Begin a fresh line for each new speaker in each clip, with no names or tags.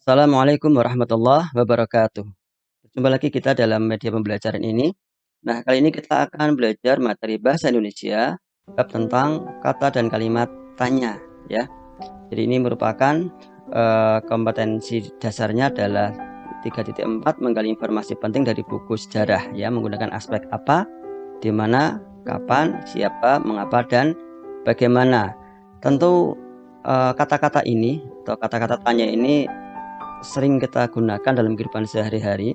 Assalamualaikum warahmatullahi wabarakatuh. Berjumpa lagi kita dalam media pembelajaran ini. Nah, kali ini kita akan belajar materi bahasa Indonesia bab tentang kata dan kalimat tanya, ya. Jadi ini merupakan kompetensi dasarnya adalah 3.4 menggali informasi penting dari buku sejarah, ya, menggunakan aspek apa, di mana, kapan, siapa, mengapa, dan bagaimana. Tentu kata-kata ini atau kata-kata tanya ini sering kita gunakan dalam kehidupan sehari-hari,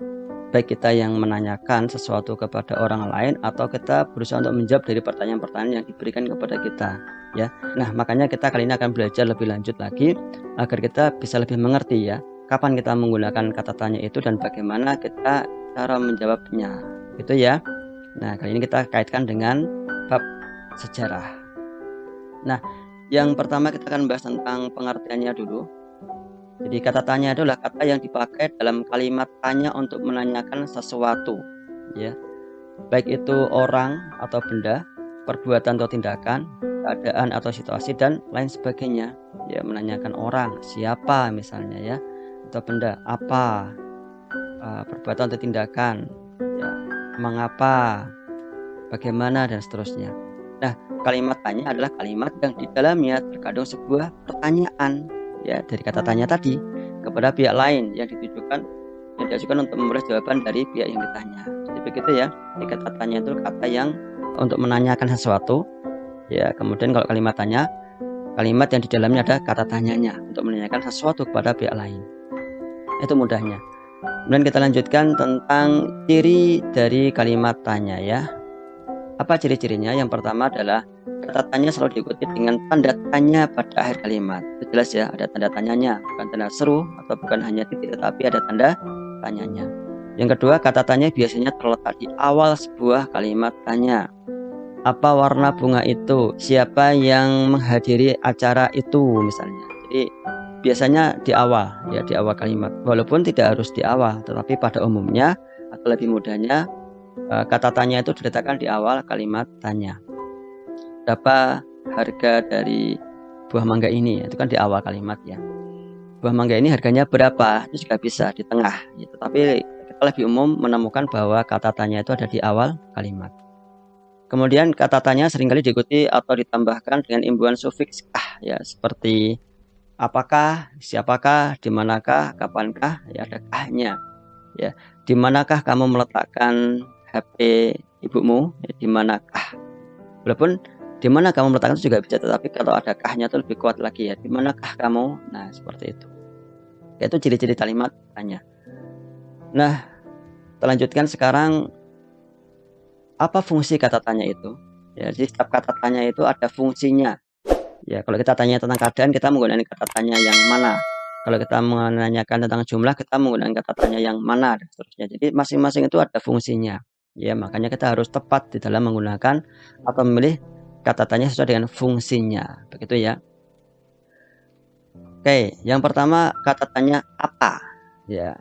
baik kita yang menanyakan sesuatu kepada orang lain atau kita berusaha untuk menjawab dari pertanyaan-pertanyaan yang diberikan kepada kita, ya. Nah, makanya kita kali ini akan belajar lebih lanjut lagi agar kita bisa lebih mengerti, ya, kapan kita menggunakan kata tanya itu dan bagaimana kita cara menjawabnya, gitu ya. Nah, kali ini kita kaitkan dengan bab sejarah. Nah, yang pertama kita akan bahas tentang pengertiannya dulu. Jadi kata tanya adalah kata yang dipakai dalam kalimat tanya untuk menanyakan sesuatu, ya. Baik itu orang atau benda, perbuatan atau tindakan, keadaan atau situasi dan lain sebagainya. Ya, menanyakan orang, siapa misalnya, ya, atau benda, apa, perbuatan atau tindakan, ya, mengapa, bagaimana dan seterusnya. Nah, kalimat tanya adalah kalimat yang di dalamnya terkandung sebuah pertanyaan, ya, dari kata tanya tadi kepada pihak lain yang diajukan untuk memperoleh jawaban dari pihak yang ditanya. Jadi begitu ya. Jadi kata tanya itu kata yang untuk menanyakan sesuatu, ya. Kemudian kalau kalimat tanya, kalimat yang di dalamnya ada kata tanyanya untuk menanyakan sesuatu kepada pihak lain. Itu mudahnya. Kemudian kita lanjutkan tentang ciri dari kalimat tanya, ya. Apa ciri-cirinya? Yang pertama adalah kata tanya selalu diikuti dengan tanda tanya pada akhir kalimat. Itu jelas ya, ada tanda tanyanya, bukan tanda seru atau bukan hanya titik, tetapi ada tanda tanyanya. Yang kedua, kata tanya biasanya terletak di awal sebuah kalimat tanya. Apa warna bunga itu? Siapa yang menghadiri acara itu misalnya. Jadi biasanya di awal, ya, di awal kalimat. Walaupun tidak harus di awal, tetapi pada umumnya atau lebih mudahnya kata tanya itu diletakkan di awal kalimat tanya. Berapa harga dari buah mangga ini? Itu kan di awal kalimat, ya. Buah mangga ini harganya berapa? Itu juga bisa di tengah, ya. Tapi kita lebih umum menemukan bahwa kata tanya itu ada di awal kalimat. Kemudian kata tanya seringkali diikuti atau ditambahkan dengan imbuhan sufiks kah, ya, seperti apakah, siapakah, di manakah, kapankah, ya, ada kahnya, ya. Di manakah kamu meletakkan HP ibumu? Ya, di manakah? Walaupun di mana kamu meletakkan itu juga bisa, tetapi kalau ada kahnya itu lebih kuat lagi, ya. Di manakah kamu? Nah, seperti itu. Itu ciri-ciri kalimat tanya. Nah, kita lanjutkan sekarang, apa fungsi kata tanya itu? Ya, jadi setiap kata tanya itu ada fungsinya. Ya, kalau kita tanya tentang keadaan, kita menggunakan kata tanya yang mana? Kalau kita menanyakan tentang jumlah, kita menggunakan kata tanya yang mana dan seterusnya. Jadi masing-masing itu ada fungsinya. Ya, makanya kita harus tepat di dalam menggunakan atau memilih kata tanya sesuai dengan fungsinya. Begitu ya. Oke, yang pertama kata tanya apa? Ya.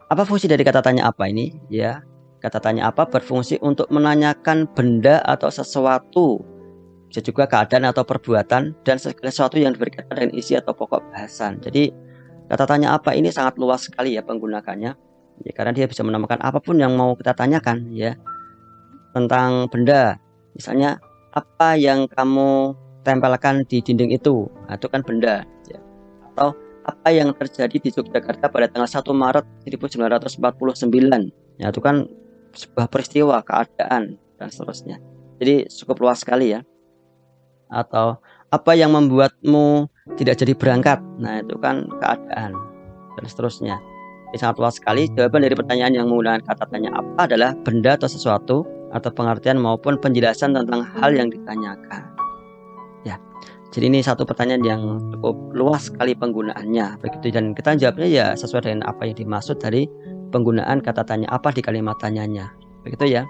Apa fungsi dari kata tanya apa ini? Ya. Kata tanya apa berfungsi untuk menanyakan benda atau sesuatu, bisa juga keadaan atau perbuatan, dan sesuatu yang berkaitan dengan isi atau pokok bahasan. Jadi kata tanya apa ini sangat luas sekali, ya, penggunakannya, ya, karena dia bisa menemukan apapun yang mau kita tanyakan, ya. Tentang benda, misalnya apa yang kamu tempelkan di dinding itu? Nah, itu kan benda, ya. Atau apa yang terjadi di Yogyakarta pada tanggal 1 Maret 1949? Ya, itu kan sebuah peristiwa, keadaan, dan seterusnya. Jadi cukup luas sekali, ya. Atau apa yang membuatmu tidak jadi berangkat? Nah, itu kan keadaan, dan seterusnya. Ini sangat luas sekali. Jawaban dari pertanyaan yang menggunakan kata tanya apa adalah benda atau sesuatu, atau pengertian maupun penjelasan tentang hal yang ditanyakan. Ya, jadi ini satu pertanyaan yang cukup luas sekali penggunaannya, begitu. Dan kita jawabnya ya sesuai dengan apa yang dimaksud dari penggunaan kata tanya apa di kalimat tanyanya, begitu ya.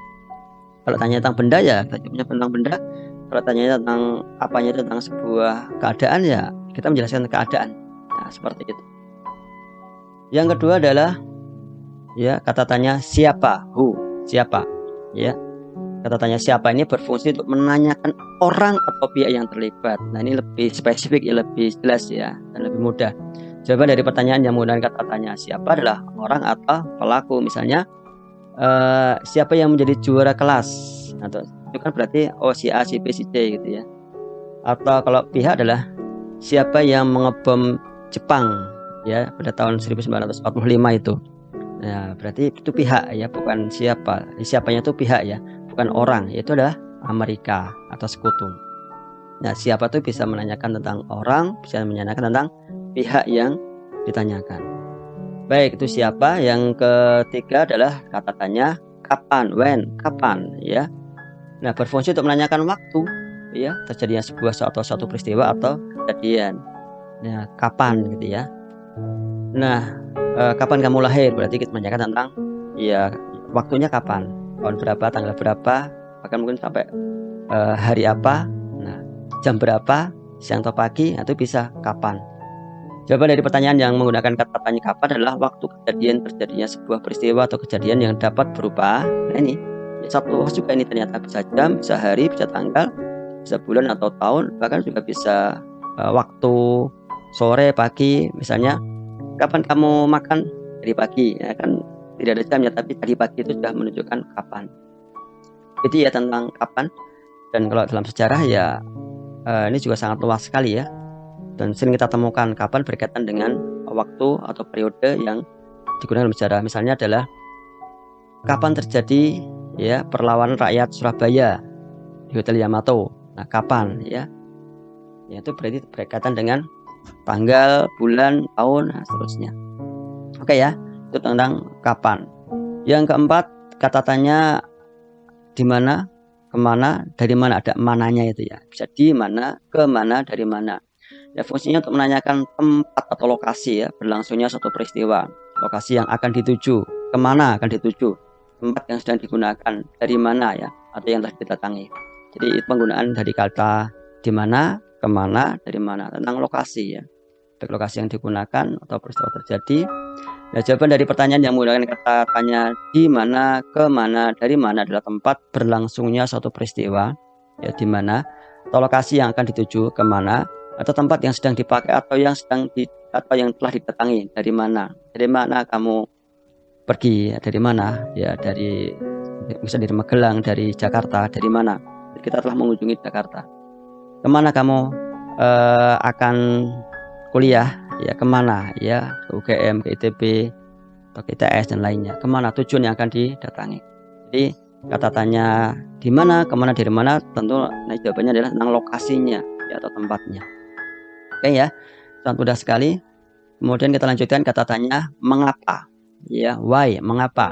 Kalau tanya tentang benda, ya kita jawabnya tentang benda. Kalau tanya tentang apanya, tentang sebuah keadaan, ya kita menjelaskan keadaan. Nah, seperti itu. Yang kedua adalah, ya, kata tanya siapa, who, siapa, ya. Kata tanya siapa ini berfungsi untuk menanyakan orang atau pihak yang terlibat. Nah, ini lebih spesifik, ya, lebih jelas, ya, dan lebih mudah. Jawaban dari pertanyaan yang menggunakan kata tanya siapa adalah orang atau pelaku. Misalnya, siapa yang menjadi juara kelas? Nah, itu kan berarti si A, si B, si D gitu ya. Atau kalau pihak adalah siapa yang mengebom Jepang ya pada tahun 1945 itu. Nah, berarti itu pihak ya, bukan siapa. Siapanya itu pihak ya, bukan orang. Itu adalah Amerika atau sekutu. Nah, siapa itu bisa menanyakan tentang orang, bisa menanyakan tentang pihak yang ditanyakan. Baik, itu siapa. Yang ketiga adalah kata tanya kapan, when, kapan ya. Nah, berfungsi untuk menanyakan waktu ya, terjadinya sebuah suatu peristiwa atau kejadian. Nah, kapan gitu ya. Nah, kapan kamu lahir? Berarti kita menanyakan tentang ya waktunya kapan, tahun berapa, tanggal berapa, bahkan mungkin sampai hari apa, nah jam berapa, siang atau pagi, itu bisa kapan. Jawaban dari pertanyaan yang menggunakan kata tanya kapan adalah waktu kejadian terjadinya sebuah peristiwa atau kejadian yang dapat berupa, nah ini satu luas juga, ini ternyata bisa jam, bisa hari, bisa tanggal, bisa bulan atau tahun, bahkan juga bisa waktu sore, pagi. Misalnya, kapan kamu makan? Tadi pagi, ya kan tidak ada jamnya, tapi tadi pagi itu sudah menunjukkan kapan. Jadi ya tentang kapan. Dan kalau dalam sejarah ya ini juga sangat luas sekali ya. Dan sering kita temukan kapan berkaitan dengan waktu atau periode yang digunakan dalam sejarah. Misalnya adalah kapan terjadi ya perlawanan rakyat Surabaya di Hotel Yamato. Nah, kapan ya? Ya itu berarti berkaitan dengan tanggal, bulan, tahun, dan seterusnya. Oke ya, itu tentang kapan. Yang keempat, kata tanya di mana, kemana, dari mana, ada mananya itu ya. Bisa di mana, ke mana, dari mana. Ya, fungsinya untuk menanyakan tempat atau lokasi ya, berlangsungnya suatu peristiwa, lokasi yang akan dituju, kemana akan dituju, tempat yang sedang digunakan, dari mana ya, atau yang telah didatangi. Jadi penggunaan dari kata di mana, kemana, dari mana, tentang lokasi ya, baik lokasi yang digunakan atau peristiwa terjadi. Nah, jawaban dari pertanyaan yang menggunakan kata tanya di mana, ke mana, dari mana adalah tempat berlangsungnya suatu peristiwa ya, di mana, atau lokasi yang akan dituju, kemana, atau tempat yang sedang dipakai atau yang telah didatangi. Dari mana kamu pergi ya, dari mana ya, dari misalnya dari Magelang, dari Jakarta, dari mana kita telah mengunjungi Jakarta. Kemana kamu akan kuliah ya, kemana ya, ke UGM, ke ITB, atau ke ITS dan lainnya, kemana tujuan yang akan didatangi. Jadi kata tanya di mana, kemana, dari mana, tentu jawabannya adalah tentang lokasinya ya, atau tempatnya. Oke ya, sangat mudah sekali. Kemudian kita lanjutkan kata tanya mengapa ya, why, mengapa,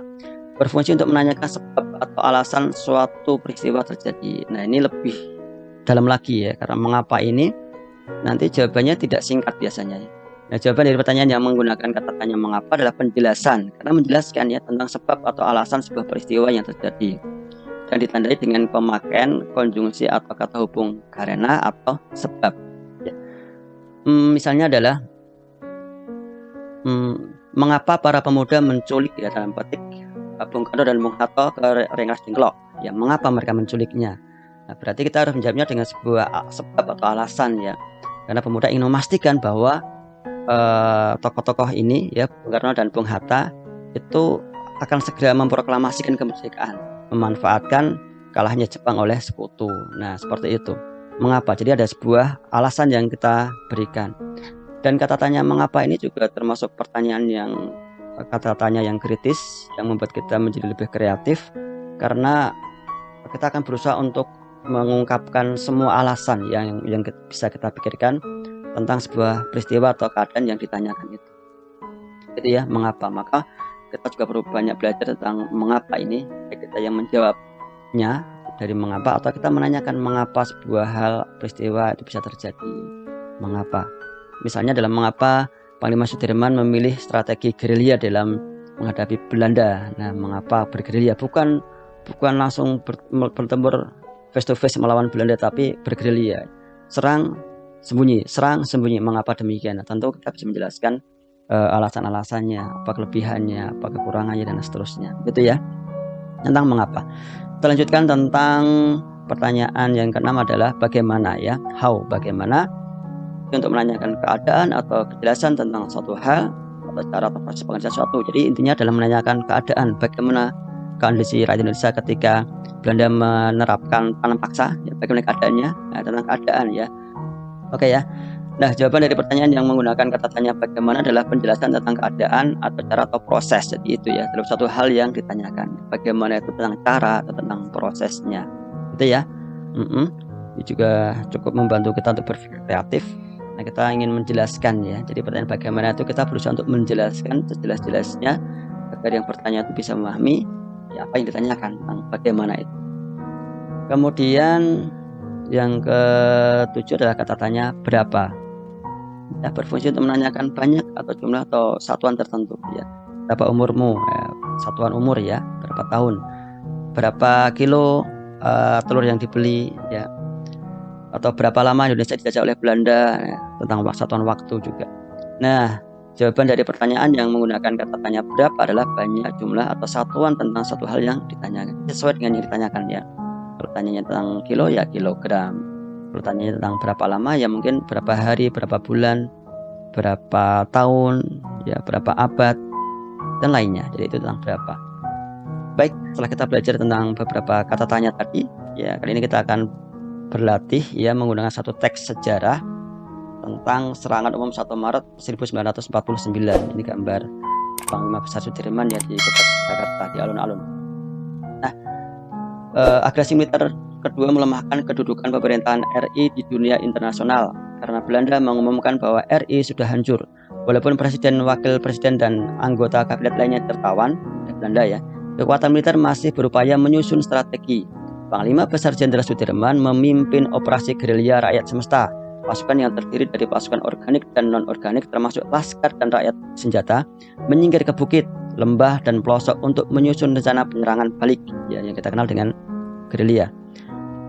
berfungsi untuk menanyakan sebab atau alasan suatu peristiwa terjadi. Nah, ini lebih dalam lagi ya, karena mengapa ini nanti jawabannya tidak singkat biasanya ya. Nah, jawaban dari pertanyaan yang menggunakan kata tanya mengapa adalah penjelasan, karena menjelaskan ya tentang sebab atau alasan sebuah peristiwa yang terjadi, dan ditandai dengan pemakaian konjungsi atau kata hubung karena atau sebab ya. Misalnya adalah mengapa para pemuda menculik ya, dalam petik Bung Karno dan Bung Hatta ke Rengas Dengklok ya, mengapa mereka menculiknya. Nah, berarti kita harus menjawabnya dengan sebuah sebab atau alasan ya, karena pemuda ingin memastikan bahwa tokoh-tokoh ini ya, Bung Karno dan Bung Hatta itu akan segera memproklamasikan kemerdekaan, memanfaatkan kalahnya Jepang oleh sekutu. Nah, seperti itu. Mengapa? Jadi ada sebuah alasan yang kita berikan. Dan kata tanya mengapa ini juga termasuk pertanyaan yang kata tanya yang kritis, yang membuat kita menjadi lebih kreatif, karena kita akan berusaha untuk mengungkapkan semua alasan yang bisa kita pikirkan tentang sebuah peristiwa atau keadaan yang ditanyakan itu. Jadi ya, mengapa. Maka kita juga perlu banyak belajar tentang mengapa ini, baik kita yang menjawabnya dari mengapa, atau kita menanyakan mengapa sebuah hal peristiwa itu bisa terjadi. Mengapa? Misalnya dalam mengapa Panglima Sudirman memilih strategi gerilya dalam menghadapi Belanda. Nah, mengapa bergerilya? Bukan langsung bertempur face to face melawan Belanda, tapi bergerilya. Serang sembunyi. Mengapa demikian? Nah, tentu kita bisa menjelaskan alasan-alasannya, apa kelebihannya, apa kekurangannya, dan seterusnya. Gitu ya, tentang mengapa. Kita lanjutkan tentang pertanyaan yang keenam adalah bagaimana ya, how, bagaimana. untuk menanyakan keadaan atau kejelasan tentang suatu hal atau cara atau proses pengerjaan sesuatu. Jadi intinya adalah menanyakan keadaan, bagaimana kondisi rakyat Indonesia ketika Belanda menerapkan tanam paksa, ya, bagaimana keadaannya, nah, tentang keadaan ya. Oke ya. Nah, jawaban dari pertanyaan yang menggunakan kata tanya bagaimana adalah penjelasan tentang keadaan atau cara atau proses. Jadi itu ya, dalam satu hal yang ditanyakan. Bagaimana itu tentang cara atau tentang prosesnya. Itu ya. Ini juga cukup membantu kita untuk berpikir kreatif. Nah, kita ingin menjelaskan ya. Jadi pertanyaan bagaimana itu kita berusaha untuk menjelaskan sejelas-jelasnya agar yang bertanya itu bisa memahami ya, apa yang ditanyakan tentang bagaimana itu. Kemudian yang ketujuh adalah kata tanya berapa. Ya, berfungsi untuk menanyakan banyak atau jumlah atau satuan tertentu ya. Berapa umurmu? Satuan umur ya, berapa tahun? Berapa kilo telur yang dibeli ya. Atau berapa lama Indonesia dijajah oleh Belanda ya, tentang satuan waktu juga. Nah, jawaban dari pertanyaan yang menggunakan kata tanya berapa adalah banyak, jumlah atau satuan tentang satu hal yang ditanyakan. Sesuai dengan yang ditanyakan ya. Pertanyaannya tentang kilo ya kilogram. Pertanyaannya tentang berapa lama ya mungkin berapa hari, berapa bulan, berapa tahun, ya berapa abad dan lainnya. Jadi itu tentang berapa. Baik, setelah kita belajar tentang beberapa kata tanya tadi, ya kali ini kita akan berlatih ya menggunakan satu teks sejarah tentang serangan umum 1 Maret 1949. Ini gambar Panglima Besar Sudirman ya di kota Jakarta di alun-alun. Nah, agresi militer kedua melemahkan kedudukan pemerintahan RI di dunia internasional karena Belanda mengumumkan bahwa RI sudah hancur. Walaupun presiden, wakil presiden, dan anggota kabinet lainnya tertawan oleh Belanda ya, kekuatan militer masih berupaya menyusun strategi. Panglima Besar Jenderal Sudirman memimpin operasi gerilya rakyat semesta, pasukan yang terdiri dari pasukan organik dan non-organik termasuk laskar dan rakyat senjata, menyingkir ke bukit, lembah, dan pelosok untuk menyusun rencana penyerangan balik ya, yang kita kenal dengan gerilya.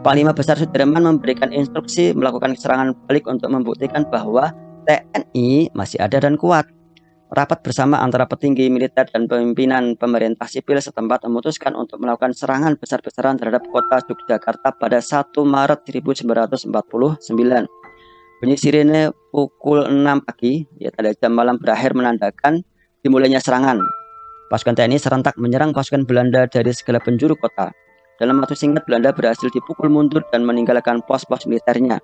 Panglima Besar Sudirman memberikan instruksi melakukan serangan balik untuk membuktikan bahwa TNI masih ada dan kuat. Rapat bersama antara petinggi militer dan pimpinan pemerintah sipil setempat memutuskan untuk melakukan serangan besar-besaran terhadap kota Yogyakarta pada 1 Maret 1949. Bunyi sirene pukul 6 pagi, ya tanda jam malam berakhir menandakan dimulainya serangan. Pasukan TNI serentak menyerang pasukan Belanda dari segala penjuru kota. Dalam waktu singkat, Belanda berhasil dipukul mundur dan meninggalkan pos-pos militernya.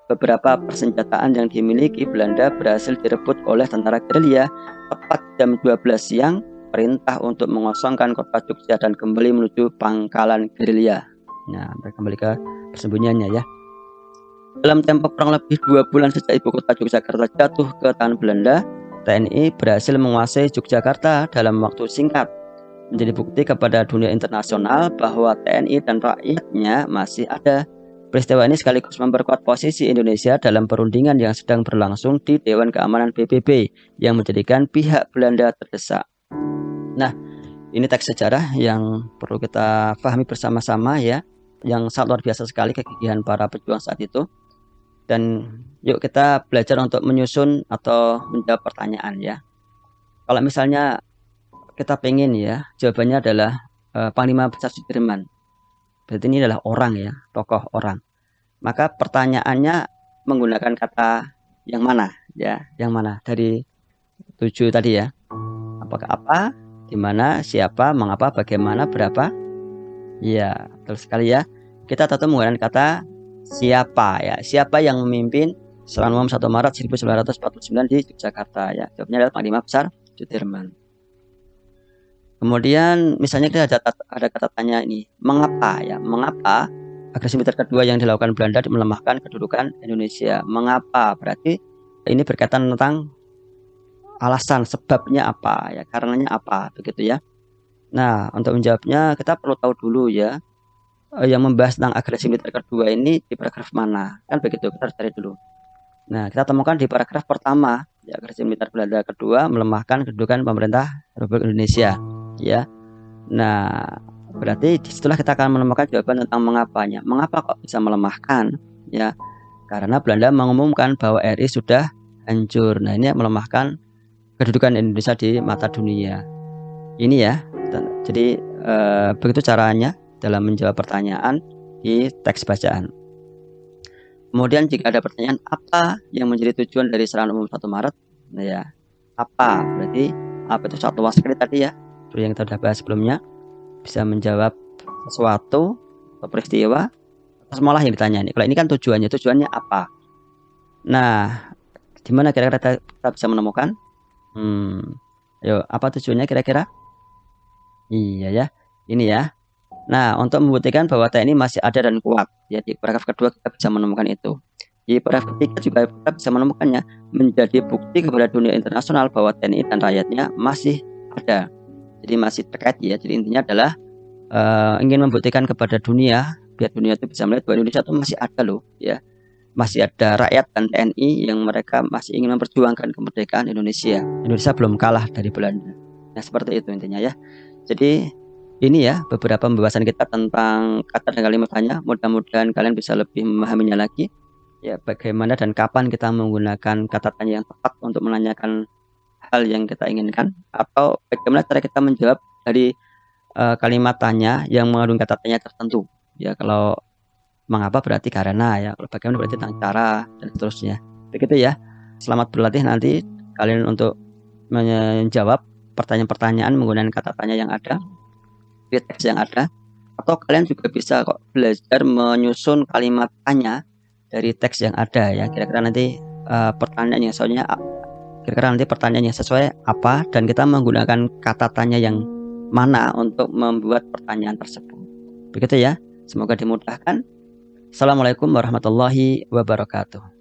Beberapa persenjataan yang dimiliki Belanda berhasil direbut oleh tentara gerilya. Tepat jam 12 siang, perintah untuk mengosongkan kota Jogja dan kembali menuju pangkalan gerilya. Nah, kembali ke persembunyiannya ya. Dalam tempo kurang lebih 2 bulan sejak ibu kota Yogyakarta jatuh ke tangan Belanda, TNI berhasil menguasai Yogyakarta dalam waktu singkat. Menjadi bukti kepada dunia internasional bahwa TNI dan rakyatnya masih ada. Peristiwa ini sekaligus memperkuat posisi Indonesia dalam perundingan yang sedang berlangsung di Dewan Keamanan PBB yang menjadikan pihak Belanda terdesak. Nah, ini teks sejarah yang perlu kita pahami bersama-sama ya, yang sangat luar biasa sekali kegigihan para pejuang saat itu. Dan yuk kita belajar untuk menyusun atau menjawab pertanyaan ya. Kalau misalnya kita pengen ya, jawabannya adalah Panglima Besar Sudirman. Berarti ini adalah orang ya, tokoh orang. Maka pertanyaannya menggunakan kata yang mana ya, yang mana dari 7 tadi ya. Apakah apa, di mana, siapa, mengapa, bagaimana, berapa? Ya, betul sekali ya. Kita tetap menggunakan kata siapa ya. Siapa yang memimpin serangan umum 1 Maret 1949 di Yogyakarta ya. Jawabnya adalah Panglima Besar Sudirman. Kemudian misalnya kita ada kata tanya ini, mengapa ya? Mengapa agresi militer kedua yang dilakukan Belanda melemahkan kedudukan Indonesia? Mengapa? Berarti ini berkaitan tentang alasan, sebabnya apa ya? Karenanya apa? Begitu ya. Nah, untuk menjawabnya kita perlu tahu dulu ya, yang membahas tentang agresi militer kedua ini di paragraf mana? Kan begitu, kita harus cari dulu. Nah, kita temukan di paragraf pertama, ya, agresi militer Belanda kedua melemahkan kedudukan pemerintah Republik Indonesia. Ya, nah berarti disitulah kita akan menemukan jawaban tentang mengapanya. Mengapa kok bisa melemahkan? Ya, karena Belanda mengumumkan bahwa RI sudah hancur. Nah, ini melemahkan kedudukan Indonesia di mata dunia. Ini ya. Jadi begitu caranya dalam menjawab pertanyaan di teks bacaan. Kemudian jika ada pertanyaan, apa yang menjadi tujuan dari serangan umum 1 Maret? Nah ya, apa, berarti apa itu satu luas sekali tadi ya, seperti yang kita sudah bahas sebelumnya, bisa menjawab sesuatu atau peristiwa atau semalah yang ditanya nih. Kalau ini kan tujuannya apa? Nah, di mana kira-kira kita bisa menemukan? Ayo, apa tujuannya kira-kira? Iya ya, ini ya. Nah, untuk membuktikan bahwa TNI masih ada dan kuat, ya di paragraf kedua kita bisa menemukan itu. Di paragraf ketiga juga kita bisa menemukannya, menjadi bukti kepada dunia internasional bahwa TNI dan rakyatnya masih ada. Jadi masih terkait ya. Jadi intinya adalah ingin membuktikan kepada dunia, biar dunia itu bisa melihat bahwa Indonesia itu masih ada loh, ya. Masih ada rakyat dan TNI yang mereka masih ingin memperjuangkan kemerdekaan Indonesia. Indonesia belum kalah dari Belanda. Nah, seperti itu intinya ya. Jadi ini ya beberapa pembahasan kita tentang kata dan kalimat tanya. Mudah-mudahan kalian bisa lebih memahaminya lagi. Ya, bagaimana dan kapan kita menggunakan kata tanya yang tepat untuk menanyakan hal yang kita inginkan, atau bagaimana cara kita menjawab dari kalimat tanya yang mengandung kata tanya tertentu. Ya, kalau mengapa berarti karena, ya kalau bagaimana berarti tentang cara dan seterusnya. Begitu ya. Selamat berlatih nanti kalian untuk menjawab pertanyaan-pertanyaan menggunakan kata tanya yang ada di teks yang ada, atau kalian juga bisa kok belajar menyusun kalimat tanya dari teks yang ada ya. Kira-kira nanti pertanyaannya soalnya kira-kira nanti pertanyaannya sesuai apa, dan kita menggunakan kata tanya yang mana untuk membuat pertanyaan tersebut. Begitu ya. Semoga dimudahkan. Assalamualaikum warahmatullahi wabarakatuh.